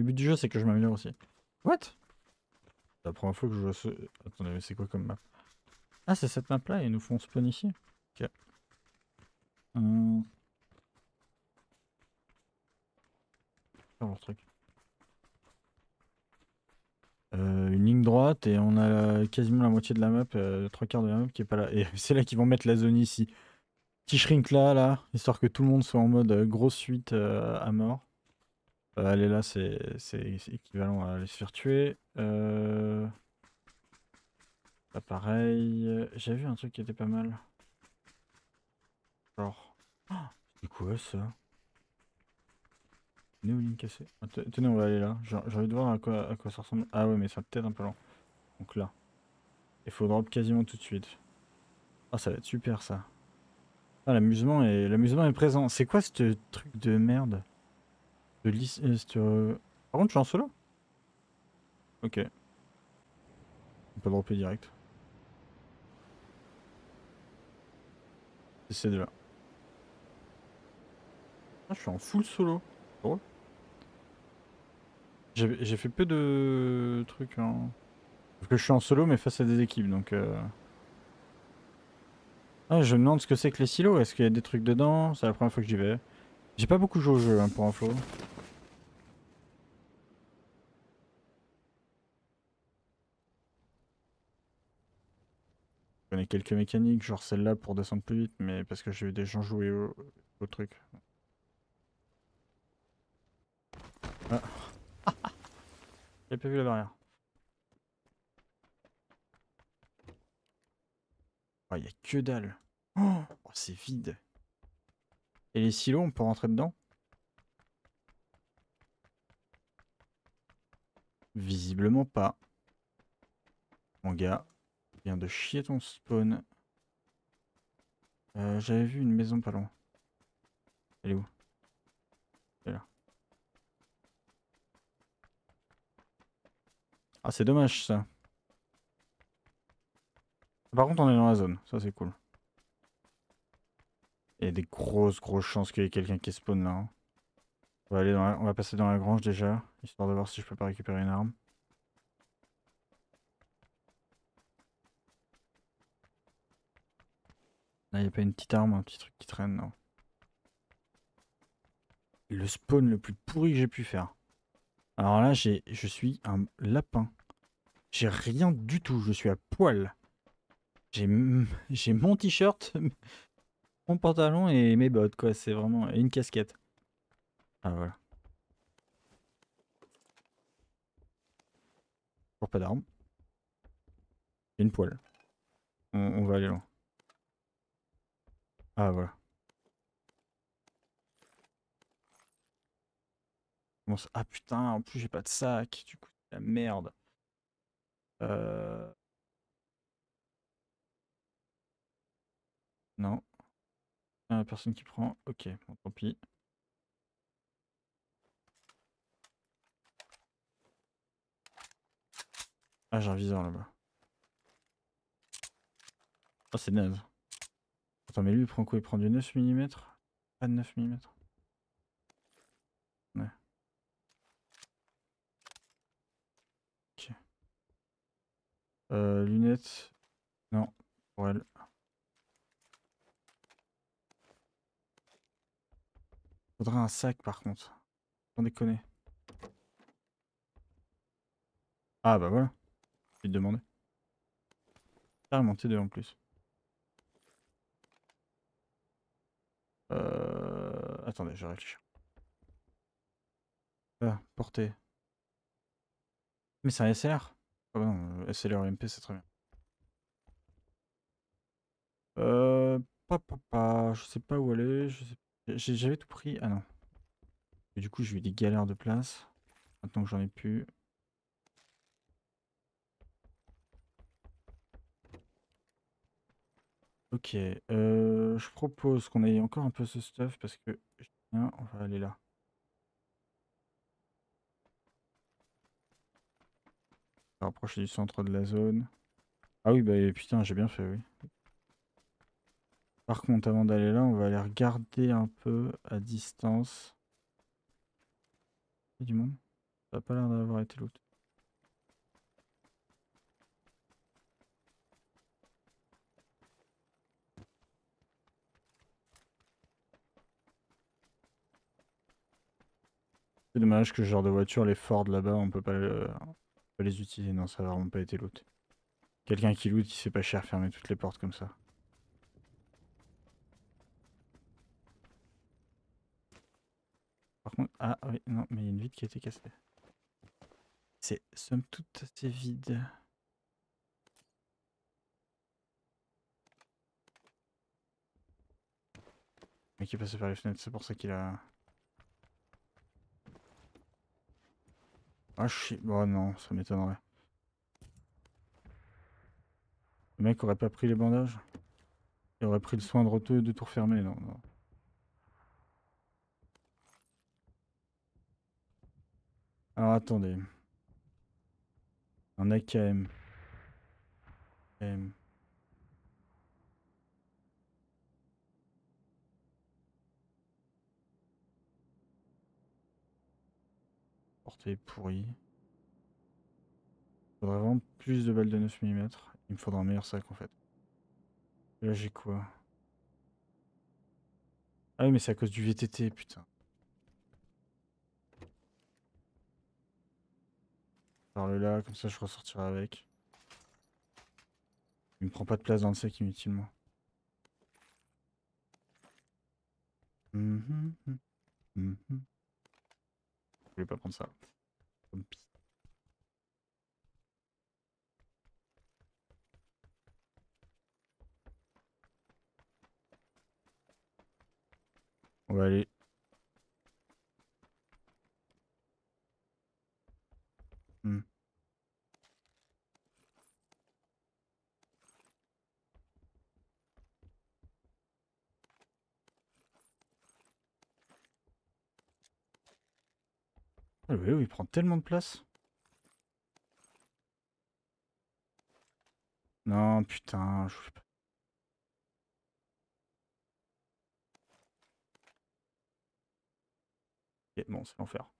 Le but du jeu, c'est que je m'améliore aussi. What? C'est la première fois que je joue à ce... Attendez, mais c'est quoi comme map? Ah, c'est cette map-là, et ils nous font spawn ici. Ok. Faire leur truc. Une ligne droite, et on a quasiment la moitié de la map, 3/4 de la map qui est pas là. Et c'est là qu'ils vont mettre la zone ici. Petit shrink là, histoire que tout le monde soit en mode grosse suite à mort. Aller là, c'est équivalent à aller se faire tuer. Là, pareil. J'ai vu un truc qui était pas mal. Genre. Oh, c'est quoi ça? Néoline cassée. Ah, tenez, on va aller là. J'ai envie de voir à quoi ça ressemble. Ah ouais, mais ça peut-être un peu lent. Donc là. Il faut drop quasiment tout de suite. Ah, ça va être super ça. Ah, l'amusement est présent. C'est quoi ce truc de merde? Par contre, je suis en solo? Ok. On peut dropper direct. C'est de là. Ah, je suis en full solo. Drôle. J'ai fait peu de trucs, hein. Parce que je suis en solo mais face à des équipes donc Ah, je me demande ce que c'est que les silos. Est-ce qu'il y a des trucs dedans? C'est la première fois que j'y vais. J'ai pas beaucoup joué au jeu, hein, pour info. Je connais quelques mécaniques, genre celle-là pour descendre plus vite, mais parce que j'ai vu des gens jouer au truc. Ah, j'ai pas vu la barrière. Oh, y a que dalle. Oh, c'est vide. Et les silos, on peut rentrer dedans? Visiblement pas. Mon gars, vient de chier ton spawn. J'avais vu une maison pas loin. Elle est où? Elle est là. Ah, c'est dommage ça. Par contre, on est dans la zone. Ça, c'est cool. Il y a des grosses chances qu'il y ait quelqu'un qui spawn là, hein. On va passer dans la grange déjà, histoire de voir si je peux pas récupérer une arme. Là, il n'y a pas une petite arme, un petit truc qui traîne, non. Le spawn le plus pourri que j'ai pu faire. Alors là, je suis un lapin. J'ai rien du tout, je suis à poil. J'ai mon t-shirt, mon pantalon et mes bottes, quoi. C'est vraiment... Et une casquette. Ah, voilà. Pour pas d'arme. Et une poêle. On va aller loin. Ah, voilà. Ah putain, en plus j'ai pas de sac. Du coup, c'est la merde. Euh... Non. Personne qui prend. Ok, bon, tant pis. Ah, j'ai un viseur là-bas. Oh, c'est naze. Attends, mais lui, il prend quoi? Il prend du 9 mm? Pas de 9 mm. Ouais. Ok. Lunettes. Non, pour elle. Faudrait un sac par contre. Sans déconner. Ah bah voilà. Je vais te demander. Carrément T2 en plus. Attendez, je réfléchis. Ah, portée. Mais c'est un SLR. Ah bah non, SLR MP c'est très bien. Je sais pas où aller. J'avais tout pris. Ah non. Et du coup, j'ai eu des galères de place. Maintenant que j'en ai plus. Ok. Je propose qu'on aille encore un peu ce stuff parce que. Tiens, on va aller là. Rapprocher du centre de la zone. Ah oui, bah putain, j'ai bien fait, oui. Par contre, avant d'aller là, on va aller regarder un peu à distance. Il y a du monde? Ça a pas l'air d'avoir été loot. C'est dommage que ce genre de voiture, les Ford là-bas, on peut pas les utiliser. Non, ça a vraiment pas été loot. Quelqu'un qui loot, il sait pas cher fermer toutes les portes comme ça. Par contre, ah oui, non, mais il y a une vitre qui a été cassée. C'est somme toute assez vide. Le mec est passé par les fenêtres, c'est pour ça qu'il a... Ah, oh non, ça m'étonnerait. Le mec aurait pas pris les bandages? Il aurait pris le soin de tout refermer, non, non. Alors attendez. Un AKM. AKM. Portée pourrie. Il faudrait vraiment plus de balles de 9 mm. Il me faudra un meilleur sac en fait. Et là j'ai quoi? Ah oui mais c'est à cause du VTT putain. Par le là, comme ça je ressortirai avec. Il me prend pas de place dans le sac inutilement. Je voulais pas prendre ça. Comme pis. On va aller. Hmm. Ah, le vélo il prend tellement de place. Non putain, je voulais pas. Ok, bon c'est l'enfer.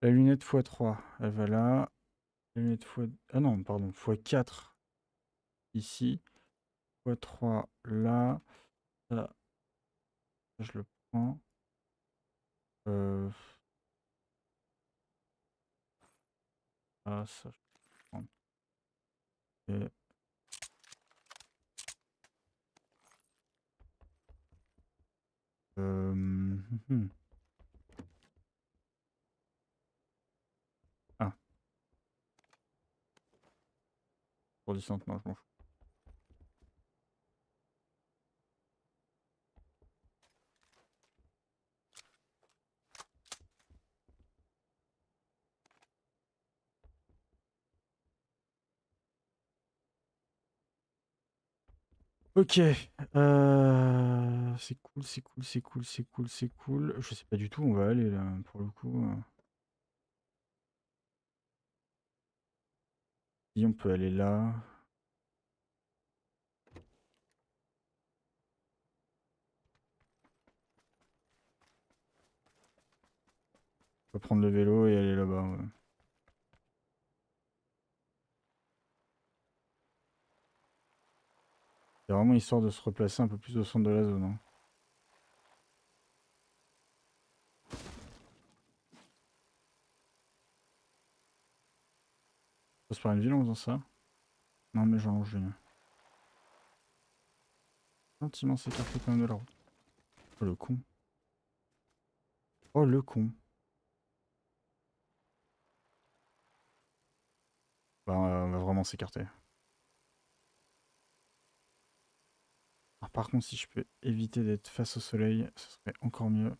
La lunette x3, elle va là. La lunette x... Ah non, pardon, x4 ici. x3 là. Ça, je le prends. Euh... Ah, ça, je le prends. Et... hum. Ah, pour descente, non, je m'en fous. Ok, c'est cool, c'est cool, c'est cool, c'est cool, c'est cool. Je sais pas du tout où on va aller là, pour le coup. Si on peut aller là. On peut prendre le vélo et aller là-bas. Ouais. C'est vraiment histoire de se replacer un peu plus au centre de la zone. Hein. On passe par une ville en faisant ça? Non mais genre je vais gentiment s'écarter quand même de la route. Oh le con. Oh le con. Bah on va vraiment s'écarter. Alors, par contre si je peux éviter d'être face au soleil, ce serait encore mieux.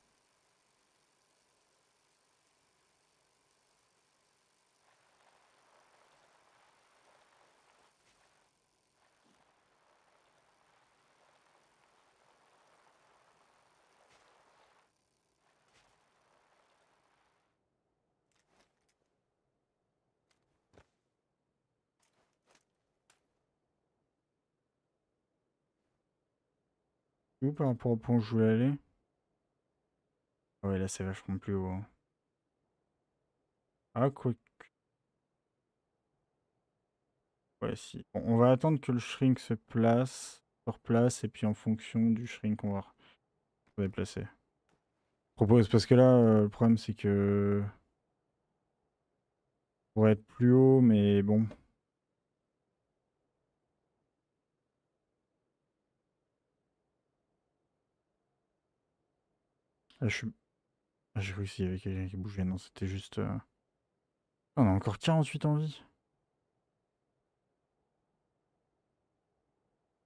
Où par rapport au point où je voulais aller? Ah ouais là c'est vachement plus haut. Hein. Ah, quoi. Ouais, si. Bon, on va attendre que le shrink se place, sur place, et puis en fonction du shrink, on va déplacer. Je propose, parce que là, le problème, c'est que... Pourrait être plus haut, mais bon. Là, je suis... Ah, j'ai cru qu'il y avait quelqu'un qui bougeait. Non, c'était juste... On a encore 48 en vie.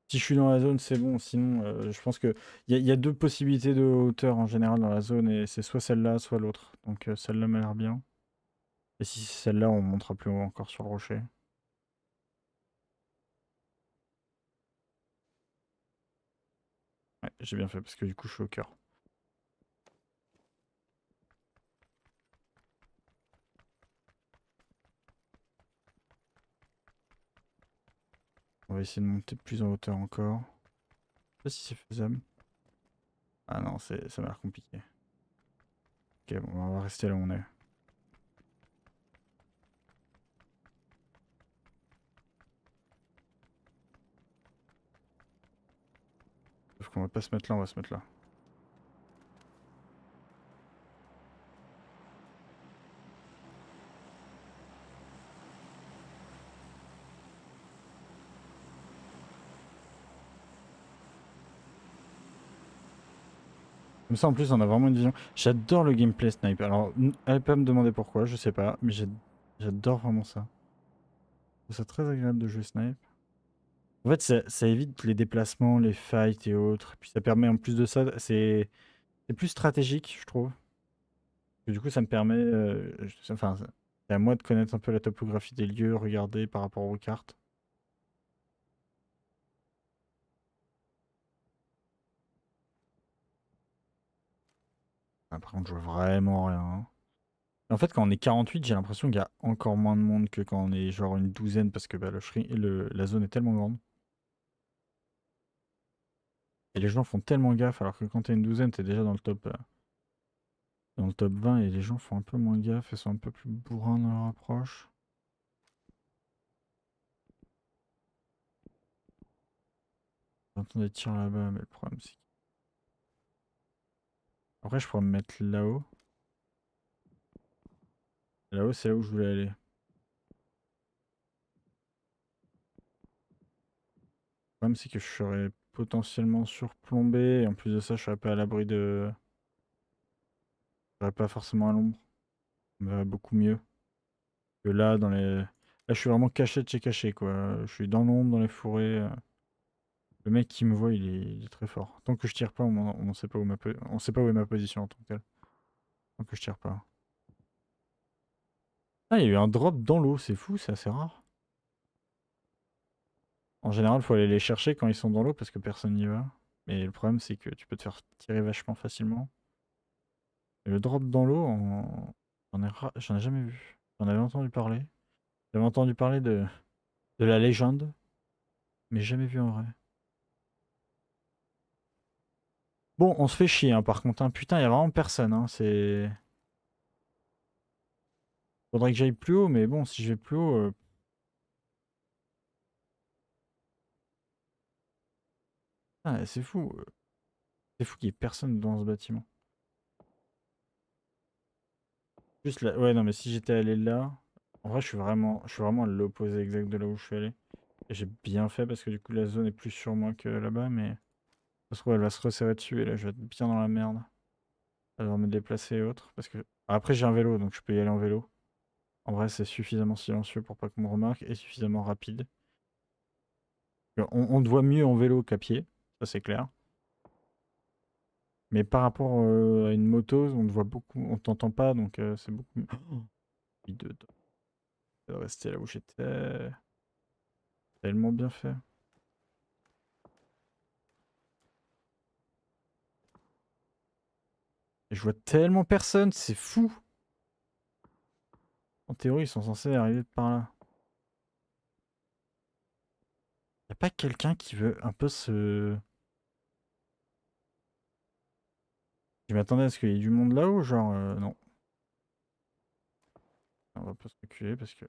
Si je suis dans la zone, c'est bon. Sinon, je pense que... Il y a deux possibilités de hauteur en général dans la zone, et c'est soit celle-là, soit l'autre. Donc celle-là m'a l'air bien. Et si c'est celle-là, on montera plus haut encore sur le rocher. Ouais, j'ai bien fait, parce que du coup, je suis au cœur. On va essayer de monter plus en hauteur encore. Je sais pas si c'est faisable. Ah non, ça m'a l'air compliqué. Ok, bon, on va rester là où on est. Sauf qu'on va pas se mettre là, on va se mettre là. Comme ça, en plus, on a vraiment une vision. J'adore le gameplay snipe. Alors, elle peut me demander pourquoi, je sais pas, mais j'adore vraiment ça. Je trouve ça très agréable de jouer snipe. En fait, ça évite les déplacements, les fights et autres. Puis ça permet, en plus de ça, c'est plus stratégique, je trouve. Et du coup, ça me permet... enfin, c'est à moi de connaître un peu la topographie des lieux, regarder par rapport aux cartes. Ah, par contre, je vois vraiment rien, hein. En fait, quand on est 48, j'ai l'impression qu'il y a encore moins de monde que quand on est genre une douzaine, parce que bah, la zone est tellement grande. Et les gens font tellement gaffe, alors que quand t'es une douzaine, t'es déjà dans le top 20, et les gens font un peu moins gaffe et sont un peu plus bourrins dans leur approche. J'entends des tirs là-bas, mais le problème c'est... Après, je pourrais me mettre là-haut. Là-haut, c'est là où je voulais aller. Le problème, c'est que je serais potentiellement surplombé, et en plus de ça, je serais pas à l'abri de... Je serais pas forcément à l'ombre. Ça me verrait beaucoup mieux que là, dans les... Là, je suis vraiment caché de chez caché, quoi. Je suis dans l'ombre, dans les forêts. Le mec qui me voit, il est très fort. Tant que je tire pas, on sait pas où on sait pas où est ma position en tant que tel. Tant que je tire pas. Ah, il y a eu un drop dans l'eau, c'est fou, c'est assez rare. En général, il faut aller les chercher quand ils sont dans l'eau parce que personne n'y va. Mais le problème, c'est que tu peux te faire tirer vachement facilement. Et le drop dans l'eau, j'en ai jamais vu. J'en avais entendu parler. J'avais entendu parler de la légende, mais jamais vu en vrai. Bon, on se fait chier, hein, par contre, hein. Putain, il y a vraiment personne, hein. C'est... Faudrait que j'aille plus haut, mais bon, si je vais plus haut... Ah, c'est fou. C'est fou qu'il y ait personne dans ce bâtiment. Juste là. Ouais, non, mais si j'étais allé là. En vrai, je suis vraiment à l'opposé exact de là où je suis allé. Et j'ai bien fait parce que du coup, la zone est plus sur moi que là-bas. Mais ça se trouve, elle va se resserrer dessus. Et là, je vais être bien dans la merde. Elle va me déplacer et autres. Parce que. Après, j'ai un vélo, donc je peux y aller en vélo. En vrai, c'est suffisamment silencieux pour pas qu'on me remarque et suffisamment rapide. On te voit mieux en vélo qu'à pied. Ça, c'est clair. Mais par rapport à une moto, on te voit beaucoup. On t'entend pas, donc c'est beaucoup mieux. Oh, de rester là où j'étais. Tellement bien fait. Et je vois tellement personne, c'est fou. En théorie, ils sont censés arriver par là. Y a pas quelqu'un qui veut un peu se... Je m'attendais à ce qu'il y ait du monde là-haut, genre... non. on peut se reculer parce que...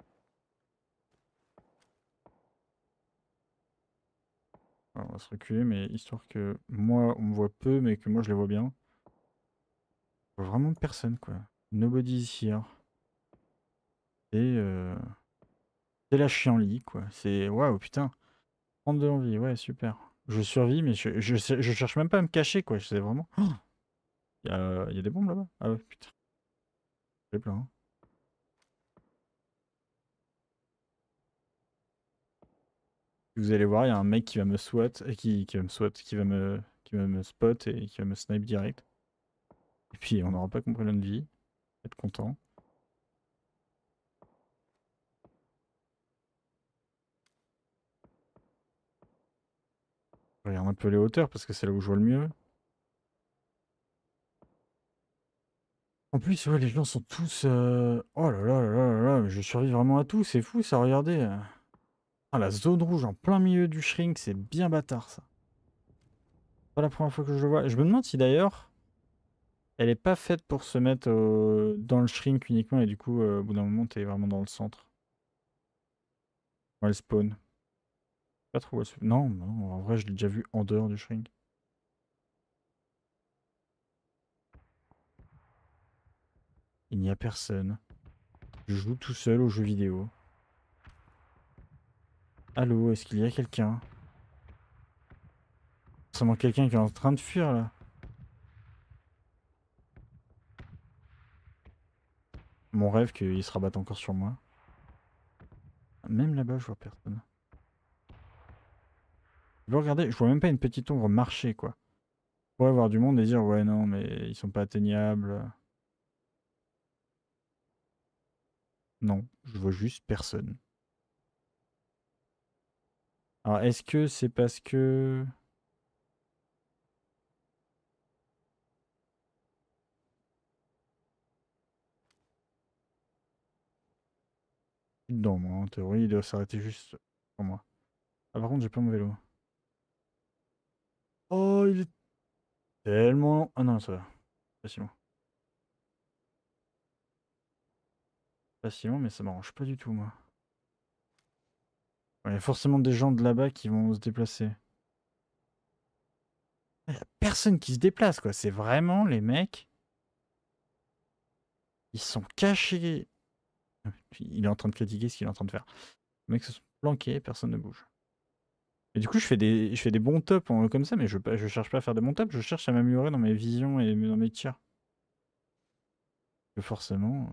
Alors, on va se reculer, mais histoire que moi, on me voit peu, mais que moi, je les vois bien. Je vois vraiment personne, quoi. Nobody is here. Et c'est la chienlit, quoi. C'est... Waouh, putain. 32 en vie, ouais, super. Je survis, mais je cherche même pas à me cacher, quoi. Je sais vraiment... Oh, y a des bombes là-bas? Ah ouais, putain. J'ai plein, hein. Vous allez voir, il y a un mec qui va me SWAT, qui va me SWAT, qui va me spot et qui va me snipe direct. Et puis on n'aura pas compris notre vie. Être content. Je regarde un peu les hauteurs parce que c'est là où je vois le mieux. En plus, ouais, les gens sont tous... Oh là là là là là là, mais je survis vraiment à tout, c'est fou ça, regardez. Ah, la zone rouge en plein milieu du shrink, c'est bien bâtard ça. Pas la première fois que je le vois. Je me demande si d'ailleurs, elle est pas faite pour se mettre dans le shrink uniquement et du coup, au bout d'un moment, t'es vraiment dans le centre. Ouais, elle spawn. Pas trop où elle spawn. Non, non, en vrai, je l'ai déjà vu en dehors du shrink. Il n'y a personne. Je joue tout seul aux jeux vidéo. Allô, est-ce qu'il y a quelqu'un? Forcément quelqu'un qui est en train de fuir là. Mon rêve qu'il se rabatte encore sur moi. Même là-bas, je vois personne. Je veux regarder, je vois même pas une petite ombre marcher quoi. Je pourrais voir du monde et dire ouais non mais ils sont pas atteignables. Non, je vois juste personne. Alors est-ce que c'est parce que... Non, moi en théorie il doit s'arrêter juste pour moi. Ah par contre j'ai pas mon vélo. Oh il est tellement... Ah non ça va. Facilement. Facilement mais ça m'arrange pas du tout moi. Il y a forcément des gens de là-bas qui vont se déplacer. Il y a personne qui se déplace quoi. C'est vraiment les mecs... Ils sont cachés. Il est en train de critiquer ce qu'il est en train de faire. Les mecs se sont planqués, personne ne bouge. Et du coup, je fais des bons tops comme ça, mais je cherche pas à faire des bons tops, je cherche à m'améliorer dans mes visions et dans mes tirs. Que forcément,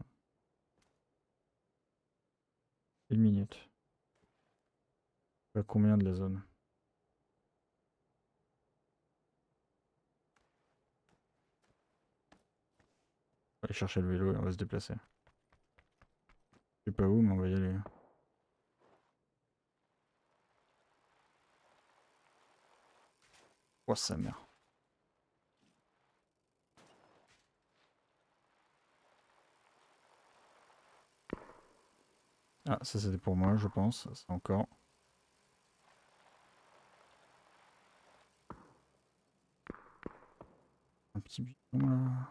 une minute. À combien de la zone? On va aller chercher le vélo et on va se déplacer. Je sais pas où, mais on va y aller. Oh sa mère. Ah, ça c'était pour moi, je pense. C'est encore. Un petit buton là.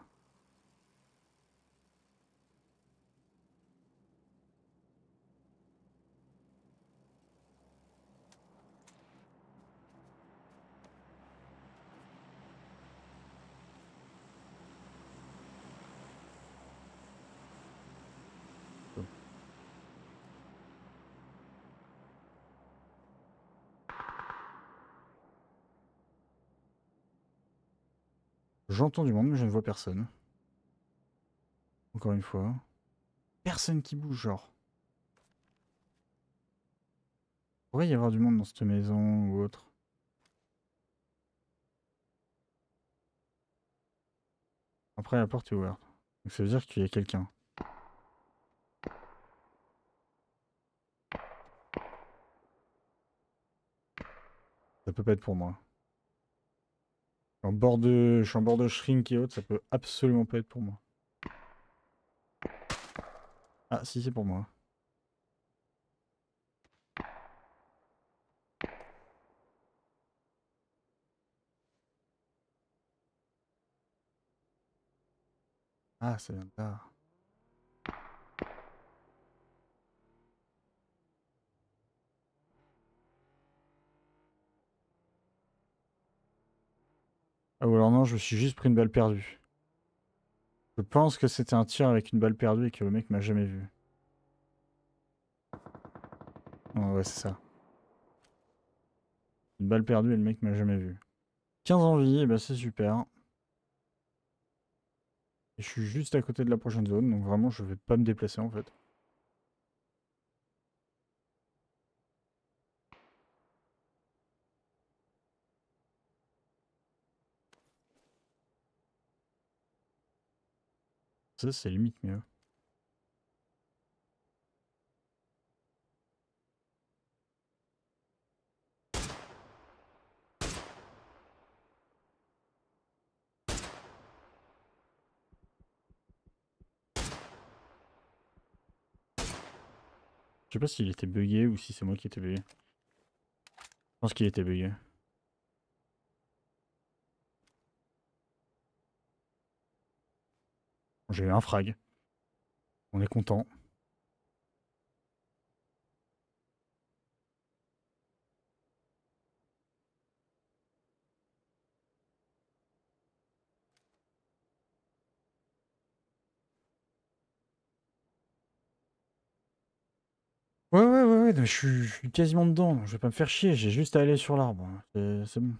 J'entends du monde, mais je ne vois personne. Encore une fois. Personne qui bouge, genre. Il pourrait y avoir du monde dans cette maison ou autre. Après, la porte est ouverte. Donc ça veut dire qu'il y a quelqu'un. Ça peut pas être pour moi. Je suis en bord de shrink et autres, ça peut absolument pas être pour moi. Ah, si, c'est pour moi. Ah, ça vient de là. Ah ou alors non, je me suis juste pris une balle perdue. Je pense que c'était un tir avec une balle perdue et que le mec m'a jamais vu. Oh, ouais, c'est ça. Une balle perdue et le mec m'a jamais vu. 15 en vie, et bah c'est super. Et je suis juste à côté de la prochaine zone, donc vraiment je vais pas me déplacer en fait. Ça c'est limite mieux. Je sais pas s'il était bugué ou si c'est moi qui étais bugué. Je pense qu'il était bugué. J'ai eu un frag. On est content. Ouais, je suis quasiment dedans. Je vais pas me faire chier, j'ai juste à aller sur l'arbre. C'est bon.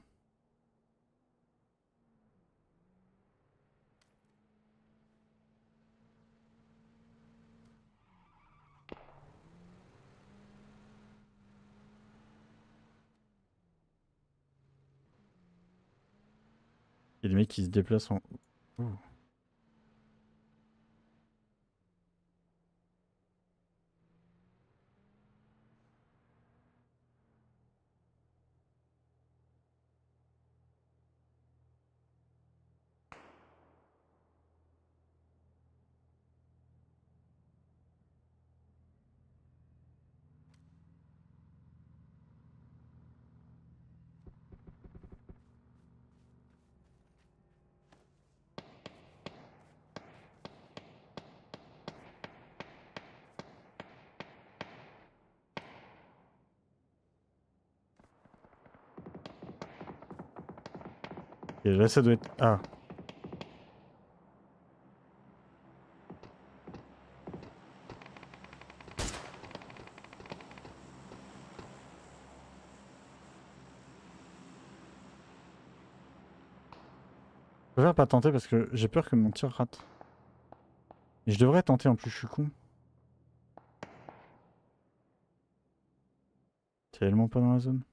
Il y a des mecs qui se déplacent en... Ouh. Et là ça doit être... Ah. Je préfère pas tenter parce que j'ai peur que mon tir rate. Et je devrais tenter en plus, je suis con. Tellement pas dans la zone.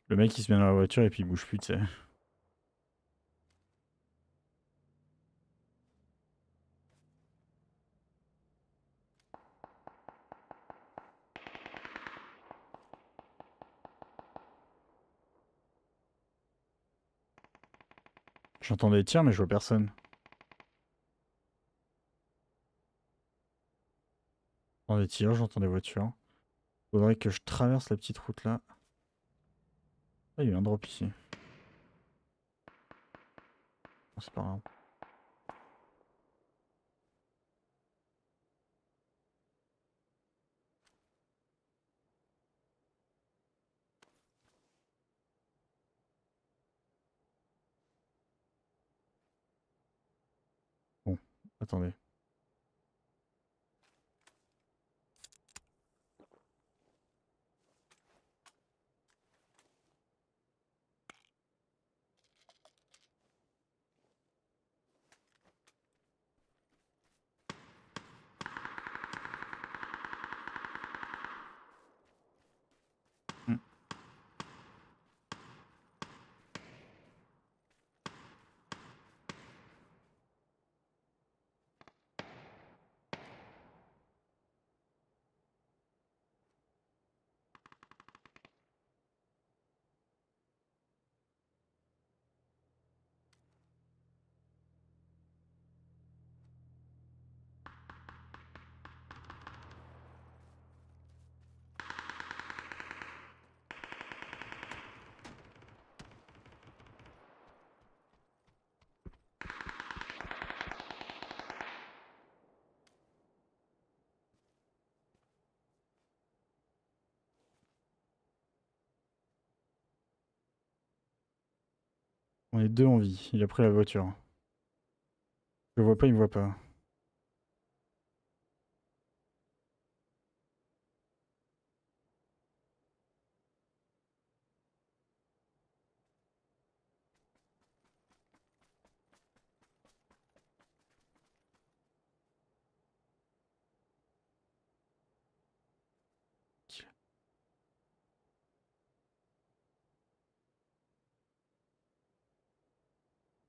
Le mec il se met dans la voiture et puis il bouge plus, tu sais. J'entends des tirs mais je vois personne. J'entends des tirs, j'entends des voitures. Faudrait que je traverse la petite route là. Ah, il y a eu un drop ici. Bon, c'est pas grave. Bon, attendez. Hmm. On est deux en vie. Il a pris la voiture. Je le vois pas, il me voit pas.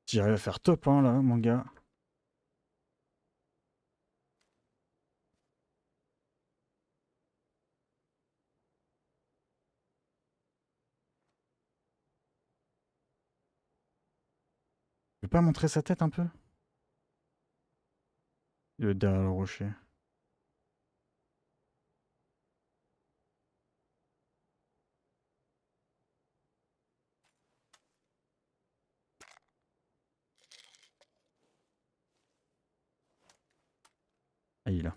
J'arrive à faire top 1 là, mon gars. Tu peux pas montrer sa tête un peu? Il est derrière le rocher. Ah, il est là.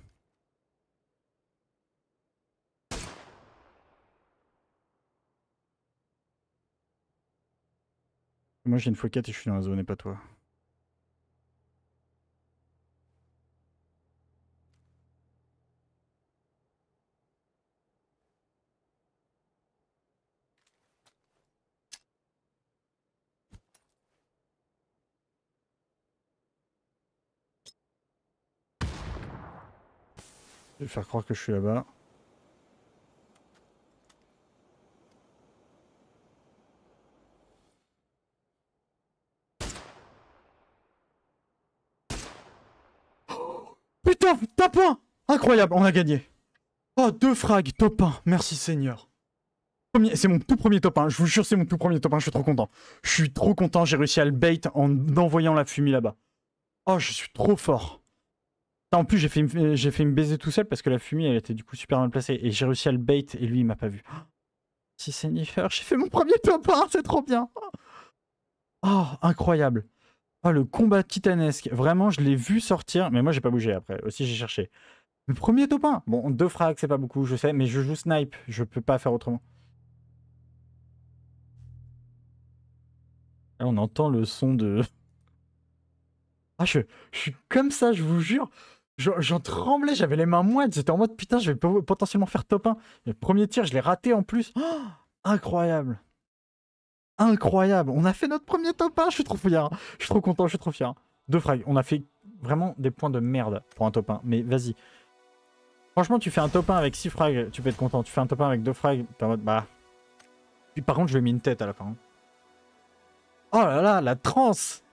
Moi j'ai une x4 et je suis dans la zone et pas toi. Je vais faire croire que je suis là-bas. Putain, top 1! Incroyable, on a gagné. Oh, 2 frags, top 1. Merci Seigneur. C'est mon tout premier top 1. Je vous jure, c'est mon tout premier top 1. Je suis trop content. Je suis trop content. J'ai réussi à le bait en envoyant la fumée là-bas. Oh, je suis trop fort. En plus, j'ai fait me baiser tout seul parce que la fumée, elle était du coup super mal placée. Et j'ai réussi à le bait et lui, il m'a pas vu. Si Seigneur, j'ai fait mon premier top 1. C'est trop bien. Oh, incroyable. Oh, le combat titanesque. Vraiment, je l'ai vu sortir. Mais moi, j'ai pas bougé après. Aussi, j'ai cherché. Le premier top 1. Bon, 2 frags, c'est pas beaucoup, je sais. Mais je joue snipe. Je peux pas faire autrement. Là, on entend le son de... Ah, je suis comme ça, je vous jure. J'en tremblais, j'avais les mains moites. J'étais en mode, putain, je vais potentiellement faire top 1. Le premier tir, je l'ai raté en plus. Oh, incroyable. Incroyable. On a fait notre premier top 1. Je suis trop fier. Je suis trop content, je suis trop fier. 2 frags. On a fait vraiment des points de merde pour un top 1. Mais vas-y. Franchement, tu fais un top 1 avec 6 frags, tu peux être content. Tu fais un top 1 avec 2 frags, t'es en mode, bah... Puis par contre, je lui ai mis une tête à la fin. Oh là là, la transe!